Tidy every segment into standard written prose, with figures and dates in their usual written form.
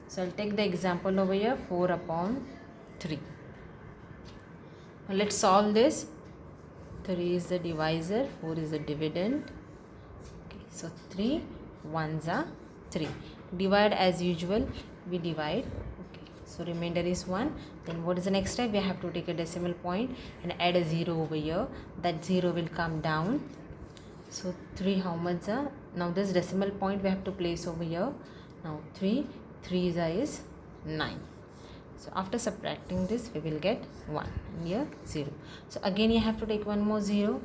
So I'll take the example over here, 4 upon 3. Now let's solve this. 3 is the divisor, 4 is the dividend. Okay, so 3 ones are 3. Divide as usual, we divide. Okay, so remainder is 1. Then what is the next step? We have to take a decimal point and add a 0 over here. That 0 will come down. So 3 how much are? Now this decimal point we have to place over here. Now 3 is 9. So after subtracting this, we will get 1 and here 0. So again you have to take one more 0.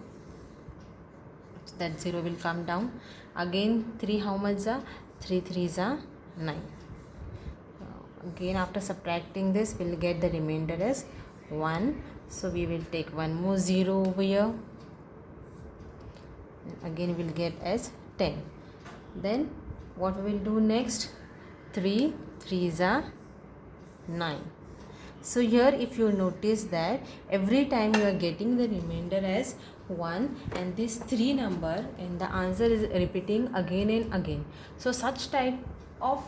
So that 0 will come down. Again 3 how much are? 3 3s are 9. Again after subtracting this, we will get the remainder as 1. So we will take one more 0 over here. Again we will get as 10. Then what we will do next? 3 3s are 9. So here if you notice that every time you are getting the remainder as 1 and this 3 number and the answer is repeating again and again. So such type of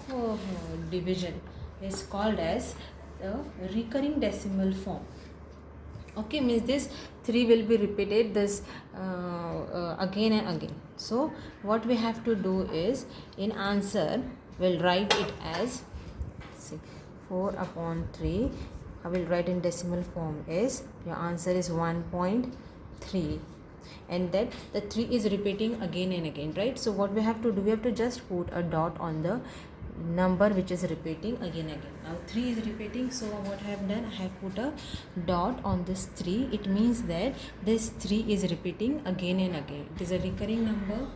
division is called as the recurring decimal form. Okay, means this 3 will be repeated this again and again. So what we have to do is in answer we'll write it as 4 upon 3. I will write in decimal form is your answer is 1.3 and that the 3 is repeating again and again, right? So what we have to do, we have to just put a dot on the number which is repeating again and again. Now 3 is repeating, so what I have done, I have put a dot on this 3. It means that this 3 is repeating again and again. It is a recurring number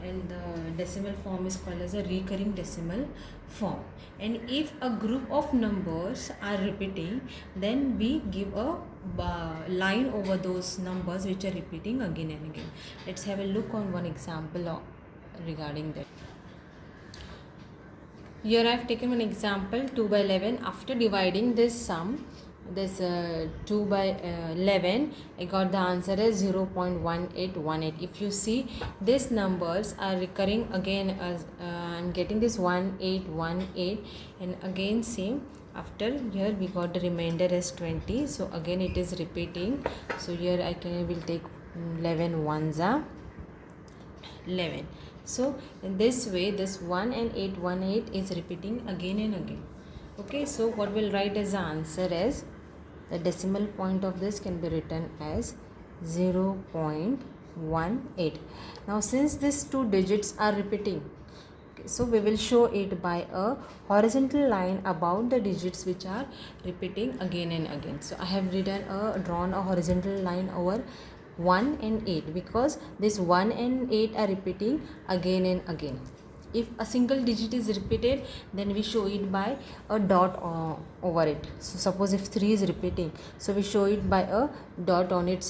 and the decimal form is called as a recurring decimal form. And if a group of numbers are repeating, then we give a line over those numbers which are repeating again and again. Let's have a look on one example regarding that. Here I have taken one example, 2 by 11. After dividing this sum, this 2 by 11, I got the answer as 0.1818. If you see, these numbers are recurring again as I'm getting this 1818 and again same. After here we got the remainder as 20. So again it is repeating. So here will take 11 ones are 11. So in this way this 1818 is repeating again and again. Okay, so what we'll write as the answer is the decimal point of this can be written as 0.18. Now since these two digits are repeating, okay, so we will show it by a horizontal line about the digits which are repeating again and again. So I have drawn a horizontal line over 1 and 8 because this 1 and 8 are repeating again and again. If a single digit is repeated, then we show it by a dot over it. So suppose if 3 is repeating, so we show it by a dot on its